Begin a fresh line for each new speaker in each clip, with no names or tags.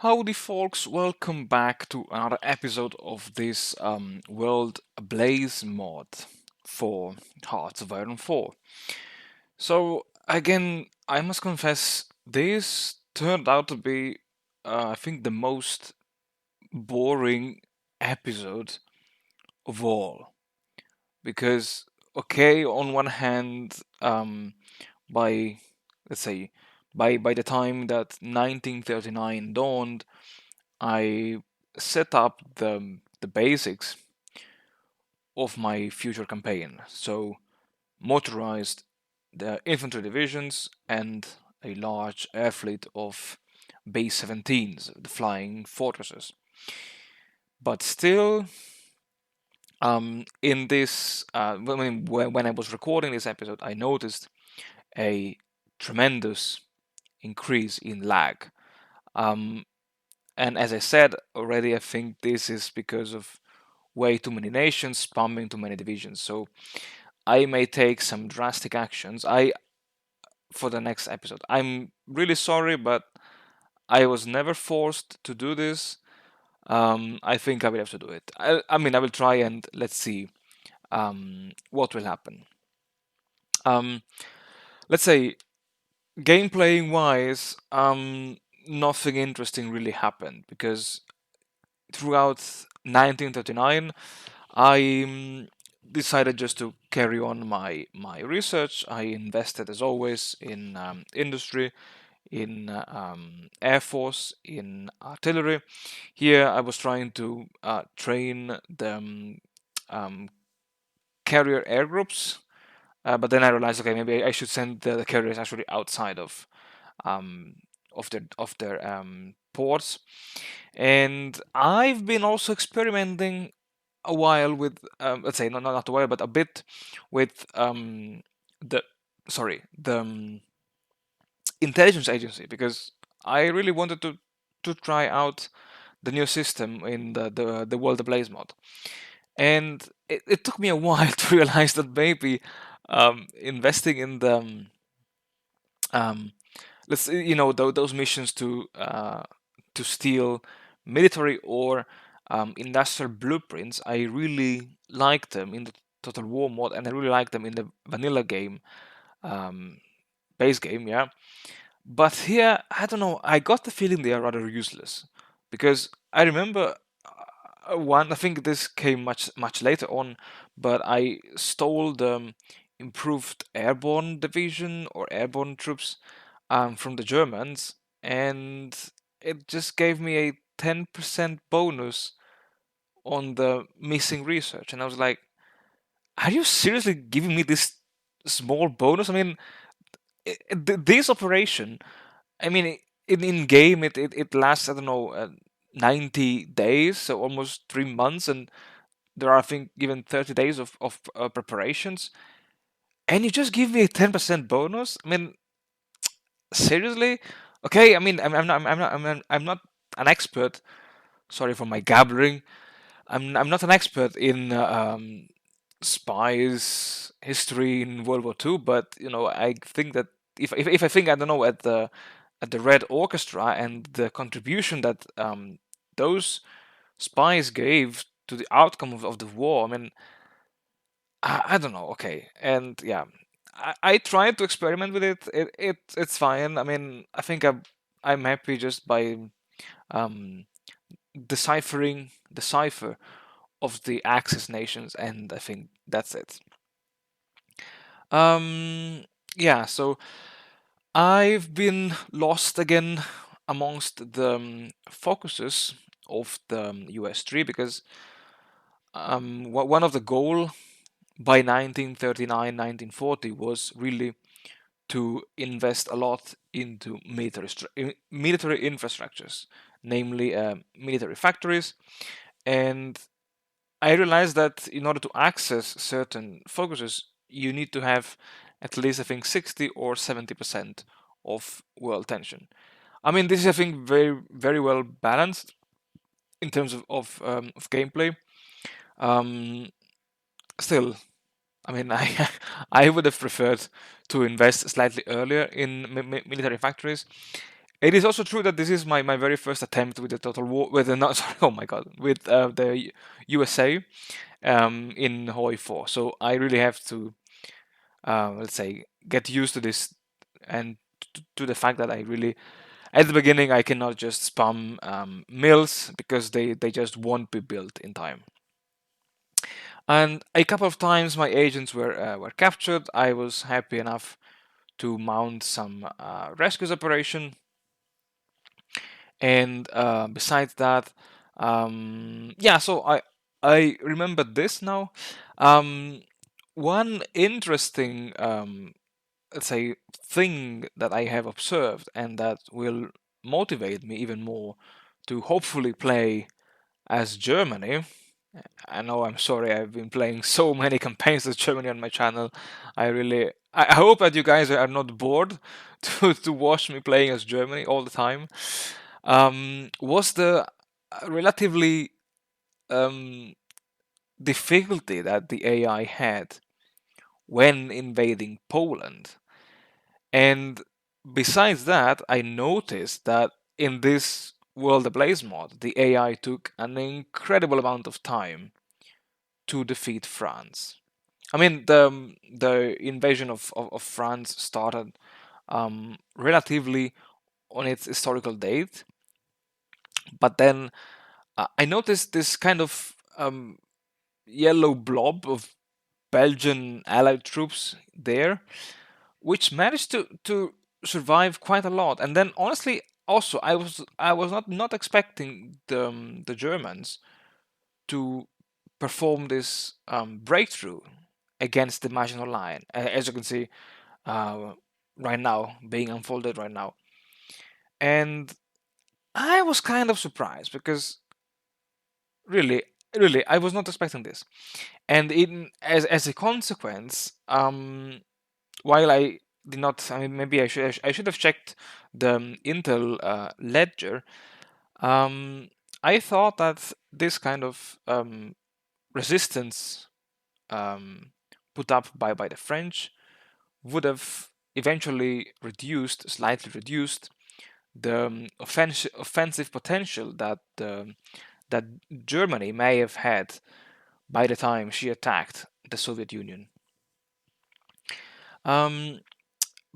Howdy, folks! Welcome back to another episode of this World Blaze mod for Hearts of Iron 4. So, again, I must confess, this turned out to be, I think, the most boring episode of all. Because, okay, on one hand, by, let's say, by the time that 1939 dawned, I set up the basics of my future campaign. So motorized the infantry divisions and a large air fleet of base 17s, the flying fortresses. But still, in this when I was recording this episode, I noticed a tremendous increase in lag. Um, and as I said already, I think this is because of way too many nations spamming too many divisions. So I may take some drastic actions. I for the next episode. I'm really sorry, but I was never forced to do this. I think I will have to do it. I mean, I will try and let's see what will happen. Um, let's say gameplay wise, nothing interesting really happened because throughout 1939 I decided just to carry on my research. I invested, as always, in industry, in air force, in artillery. Here, I was trying to train the um, carrier air groups, but then I realized, okay, maybe I should send the carriers actually outside um, of their ports. And I've been also experimenting a while with, let's say, not a while, but a bit with the the intelligence agency, because I really wanted to try out the new system in the World Ablaze mod. And it took me a while to realize that maybe investing in the um, those missions to steal military or industrial blueprints, I really like them in the Total War mod, and I really like them in the vanilla game, um, base game, yeah. But here, I don't know, I got the feeling they are rather useless, because I remember one. I think this came much later on, but I stole the improved airborne division or airborne troops from the Germans, and it just gave me a 10% bonus on the missing research. And I was like, are you seriously giving me this small bonus? I mean, this operation, I mean, in game, it lasts, I don't know, 90 days, so almost 3 months, and there are, I think, even 30 days of preparations, and you just give me a 10% bonus? I mean, seriously? Okay, I mean, I'm not an expert. Sorry for my gabbling. I'm not an expert in spies history in World War II, but I think that if I think, I don't know, at the Red Orchestra and the contribution that those spies gave to the outcome of the war, I mean, I don't know. Okay, and yeah, I tried to experiment with it. It's fine. I mean, I think I'm happy just by um, deciphering the cipher of the Axis nations, and I think that's it. Um, yeah, so I've been lost again amongst the focuses of the US 3, because one of the goal by 1939, 1940 was really to invest a lot into military infrastructures, namely military factories. And I realized that in order to access certain focuses, you need to have at least, I think, 60 or 70% of world tension. I mean, this is, I think, very, very well balanced in terms of gameplay. Um, Still, I mean, I would have preferred to invest slightly earlier in military factories. It is also true that this is my very first attempt with the Total War, with the not sorry, oh my god, with the USA in HOI4. So I really have to, let's say, get used to this and to the fact that I really, at the beginning, I cannot just spam mills because they just won't be built in time. And a couple of times my agents were captured. I was happy enough to mount some rescue operation. And besides that, yeah. So I remember this now. Um, One interesting, let's say, thing that I have observed and that will motivate me even more to hopefully play as Germany. I know, I'm sorry, I've been playing so many campaigns as Germany on my channel. I hope that you guys are not bored to watch me playing as Germany all the time. Was the relatively um, difficulty that the AI had when invading Poland. And besides that, I noticed that in this World Ablaze mod, the AI took an incredible amount of time to defeat France. I mean, the invasion of France started relatively on its historical date, but then I noticed this kind of yellow blob of Belgian allied troops there, which managed to survive quite a lot. And then, honestly, also I was not expecting the Germans to perform this breakthrough against the Maginot Line, as you can see uh, right now, being unfolded right now. And I was kind of surprised because really, really, I was not expecting this. And as a consequence, while I did not, I mean, maybe I should have checked the Intel ledger. I thought that this kind of resistance put up by the French would have eventually slightly reduced the offensive potential that Germany may have had by the time she attacked the Soviet Union. Um,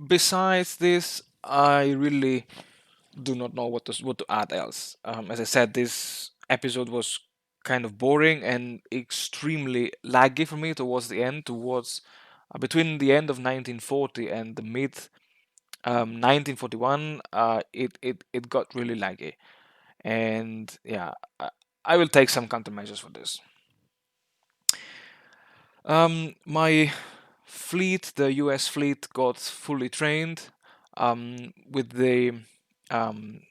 Besides this, I really do not know what to add else. As I said, this episode was kind of boring and extremely laggy for me towards the end, towards between the end of 1940 and the mid 1941. It got really laggy, and yeah, I will take some countermeasures for this. My fleet, the U.S. fleet, got fully trained with the um,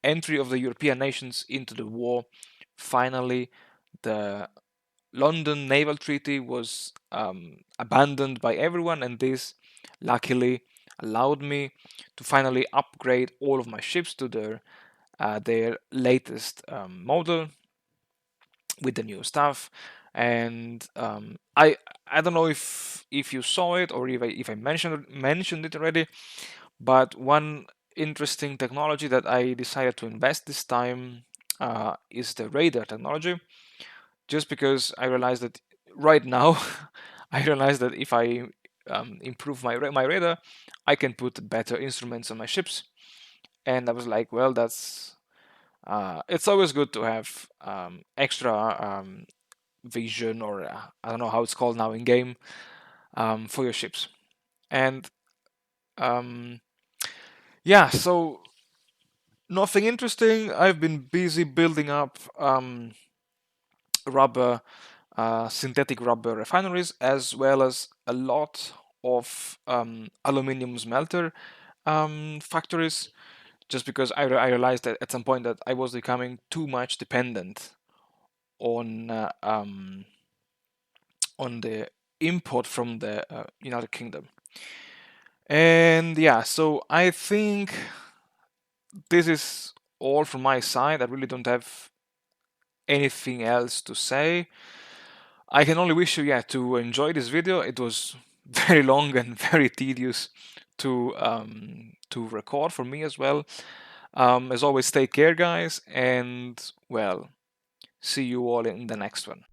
entry of the European nations into the war. Finally, the London Naval Treaty was abandoned by everyone, and this luckily allowed me to finally upgrade all of my ships to their latest model with the new stuff. And I don't know if you saw it or if I mentioned it already, but one interesting technology that I decided to invest this time is the radar technology. Just because I realized that right now, I realized that if I improve my radar, I can put better instruments on my ships. And I was like, well, it's always good to have extra vision, or I don't know how it's called now in game, for your ships. And um, yeah, so nothing interesting. I've been busy building up rubber, synthetic rubber refineries, as well as a lot of aluminium smelter factories. Just because I realized that at some point that I was becoming too much dependent on on the import from the United Kingdom. And yeah, so I think this is all from my side. I really don't have anything else to say. I can only wish you, yeah, to enjoy this video. It was very long and very tedious to record for me as well. As always, take care, guys, and well, see you all in the next one.